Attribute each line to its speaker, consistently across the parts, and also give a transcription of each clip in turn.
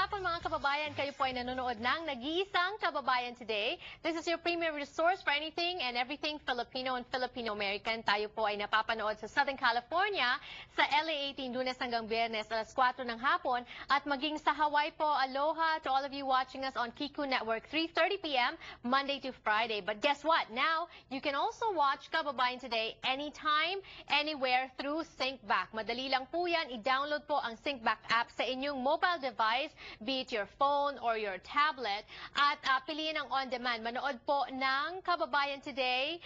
Speaker 1: hapon mga kababayan, kayo po ay nanonood ng Nag-iisang Kababayan Today. This is your premier resource for anything and everything Filipino and Filipino-American. Tayo po ay napapanood sa Southern California, sa LA 18 Lunes hanggang Biyernes alas 4 ng hapon at maging sa Hawaii po, aloha to all of you watching us on Kiku Network 3:30 p.m. Monday to Friday. But guess what? Now, you can also watch Kababayan Today anytime, anywhere through SyncBack. Madali lang po yan. I-download po ang SyncBack app sa inyong mobile device, be it your phone or your tablet, at piliin ang on-demand. Manood po ng Kababayan Today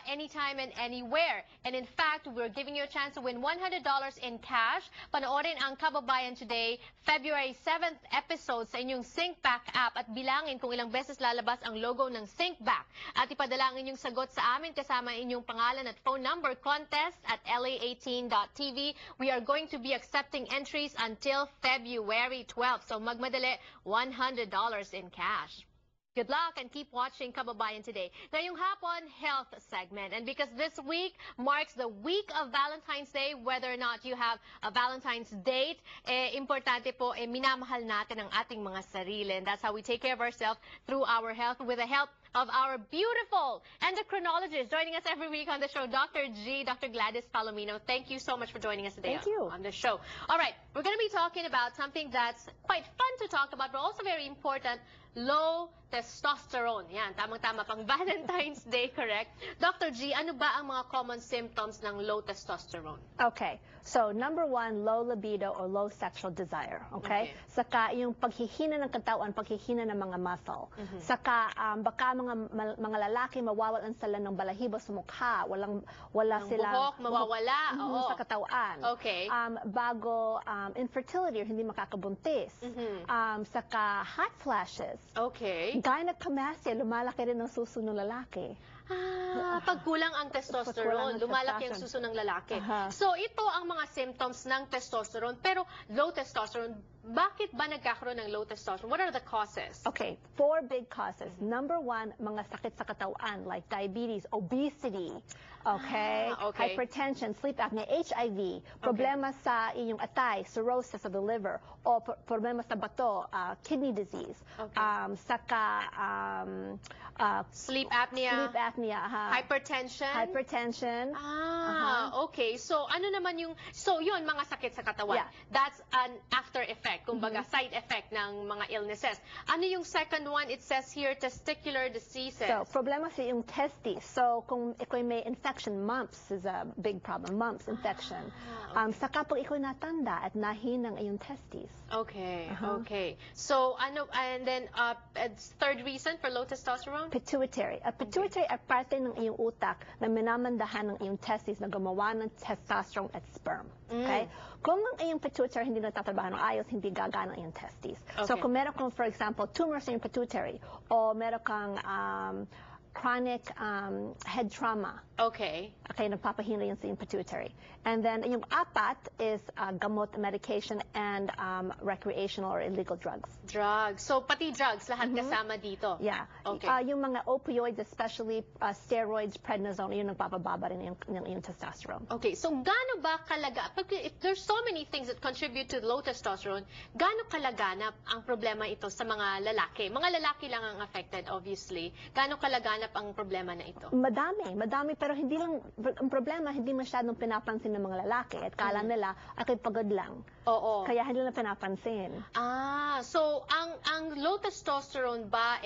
Speaker 1: anytime and anywhere. And in fact, we're giving you a chance to win $100 in cash. Panoorin ang Kababayan Today February 7th episode sa inyong SyncBack app at bilangin kung ilang beses lalabas ang logo ng SyncBack. At ipadala ang inyong sagot sa amin kasama inyong pangalan at phone number. Contest at la18.tv. We are going to be accepting entries until February 12th. So magmadali, $100 in cash. Good luck and keep watching Kababayan Today. Ngayong hapon, health segment. And because this week marks the week of Valentine's Day, whether or not you have a Valentine's date, importante po, minamahal natin ang ating mga sarili. And that's how we take care of ourselves through our health with the help of our beautiful endocrinologist joining us every week on the show, Dr. G, Dr. Gladys Palomino. Thank you so much for joining us today on the show. All right, we're going to be talking about something that's quite fun to talk about, but also very important, low testosterone. Yan, tamang-tama pang Valentine's Day, correct? Dr. G, ano ba ang mga common symptoms ng low testosterone?
Speaker 2: Okay. So, number one, low libido or low sexual desire. Okay? Saka yung paghihina ng katawan, paghihina ng mga muscle. Saka baka mga lalaki mawawalan sila ng balahibo sa mukha, wala silang
Speaker 1: buhok mawawala
Speaker 2: sa katawan.
Speaker 1: Okay.
Speaker 2: Bago infertility or hindi makakabuntis. Saka hot flashes.
Speaker 1: Okay.
Speaker 2: Gynecomastia, lumalaki rin ang suso ng lalaki.
Speaker 1: Pag kulang ang testosterone, lumalaki ang suso ng lalaki. So, ito ang mga symptoms ng testosterone. Pero low testosterone, bakit ba nagkakaroon ng low testosterone? What are the causes?
Speaker 2: Okay, 4 big causes. Number 1, mga sakit sa katawan like diabetes, obesity, okay, hypertension, sleep apnea, HIV, problema sa inyong atay, cirrhosis of the liver, o problema sa bato, kidney disease, saka
Speaker 1: sleep apnea, hypertension. Okay. So, ano naman yung, so yun, mga sakit sa katawan. That's an after effect, kumbaga side effect ng mga illnesses. Ano yung second one? It says here, testicular diseases.
Speaker 2: So, problema sa yung testes. So, kung ikaw may infection, mumps is a big problem. Mumps, infection. Saka pag ikaw natanda at nahinang yung testes.
Speaker 1: Okay. Okay. So, ano, and then, third reason for low testosterone?
Speaker 2: Pituitary. Pituitary ay parte ng iyong utak na minamandahan ng iyong testes na gumawa ng testosterone at sperm. Okay? Kung ang iyong pituitary hindi nagtatrabaho ng ayos, hindi gagana ang iyong testes. So, kung meron kang, for example, tumor sa iyong pituitary o meron kang chronic head trauma. Okay, nagpapahina yun sa iyong pituitary. And then, yung apat is gamot, medication, and recreational or illegal drugs.
Speaker 1: Drugs. So, pati drugs, lahat kasama dito?
Speaker 2: Yeah. Okay. Yung mga opioids, especially steroids, prednisone, yun nagpapababa rin yung testosterone.
Speaker 1: Okay. So, gaano ba if there's so many things that contribute to low testosterone, gaano kalaganap ang problema ito sa mga lalaki? Mga lalaki lang ang affected, obviously. Gaano kalaganap ang problema na ito?
Speaker 2: Madami, pero hindi lang, ang problema, hindi masyadong pinapansin ng mga lalaki at kala nila, ako'y pagod lang. Kaya hindi nila pinapansin.
Speaker 1: So, ang low testosterone ba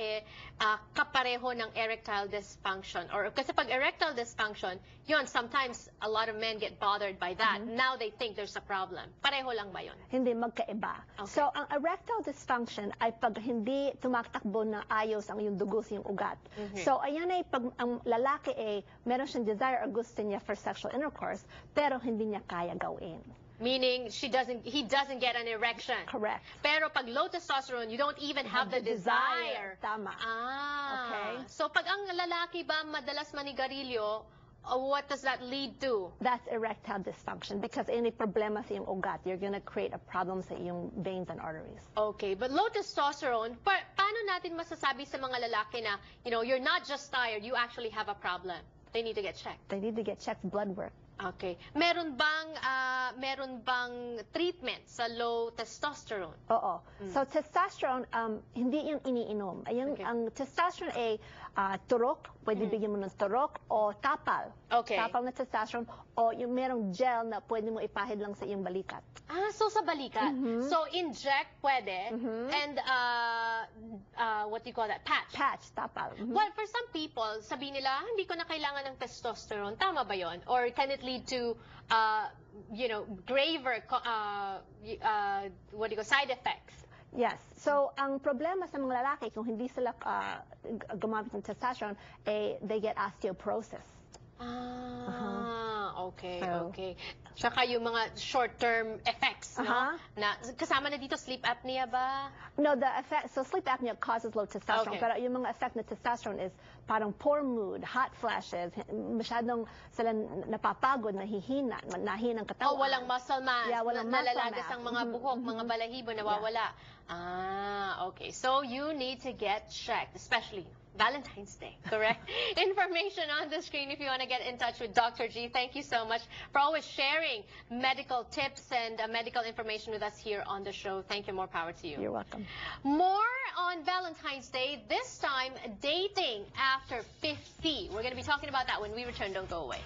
Speaker 1: kapareho ng erectile dysfunction? Or kasi pag erectile dysfunction, yun, sometimes a lot of men get bothered by that. Now they think there's a problem. Pareho lang ba yun?
Speaker 2: Hindi, magkaiba. So, ang erectile dysfunction ay pag hindi tumatakbo na ayos ang iyong dugo sa iyong ugat. So, ayan ay pag ang lalaki meron siyang desire or gusto niya for sexual intercourse, pero hindi niya kaya gawin.
Speaker 1: Meaning, he doesn't get an erection.
Speaker 2: Correct.
Speaker 1: Pero pag low testosterone, you don't even have the desire.
Speaker 2: Tama. Okay.
Speaker 1: So pag ang lalaki ba madalas manigarilyo, what does that lead to?
Speaker 2: That's erectile dysfunction because any problema sa iyong ugat, you're gonna create a problem sa iyong veins and arteries.
Speaker 1: Okay, but low testosterone, paano natin masasabi sa mga lalaki na, you're not just tired, you actually have a problem? They need to get checked.
Speaker 2: They need to get checked, blood work.
Speaker 1: Okay. Meron bang treatment sa low testosterone?
Speaker 2: Oo. So, testosterone, hindi yung iniinom.
Speaker 1: Okay.
Speaker 2: Ang testosterone ay turok, pwede bigyan mo ng turok, o tapal.
Speaker 1: Okay.
Speaker 2: Tapal na testosterone, o yung merong gel na pwede mo ipahid lang sa iyong balikat.
Speaker 1: So sa balikat. So inject pwede, and what do you call that? Patch.
Speaker 2: Patch, tapal.
Speaker 1: Well, for some people, sabi nila, hindi ko na kailangan ng testosterone. Tama ba yon? Or can it lead to, graver, what do you call, side effects?
Speaker 2: Yes. So, ang problema sa mga lalaki, kung hindi sila gumamit ng testosterone, they get osteoporosis.
Speaker 1: Okay,
Speaker 2: So,
Speaker 1: okay. Tsaka yung mga short-term effects, no? Na, kasama na dito, sleep apnea ba?
Speaker 2: No, the effect, so sleep apnea causes low testosterone,
Speaker 1: Okay.
Speaker 2: pero yung mga effect na testosterone is parang poor mood, hot flashes, masyadong sila napapagod, nahihina ang katawan.
Speaker 1: Walang muscle mass.
Speaker 2: Yeah, walang muscle
Speaker 1: Nalalagas
Speaker 2: mass.
Speaker 1: ang mga buhok, mga balahibo, nawawala. Okay. So you need to get checked, especially Valentine's Day, correct? Information on the screen if you want to get in touch with Dr. G. Thank you so much for always sharing medical tips and medical information with us here on the show. Thank you. More power to you.
Speaker 2: You're welcome.
Speaker 1: More on Valentine's Day, this time dating after 50. We're going to be talking about that when we return. Don't go away.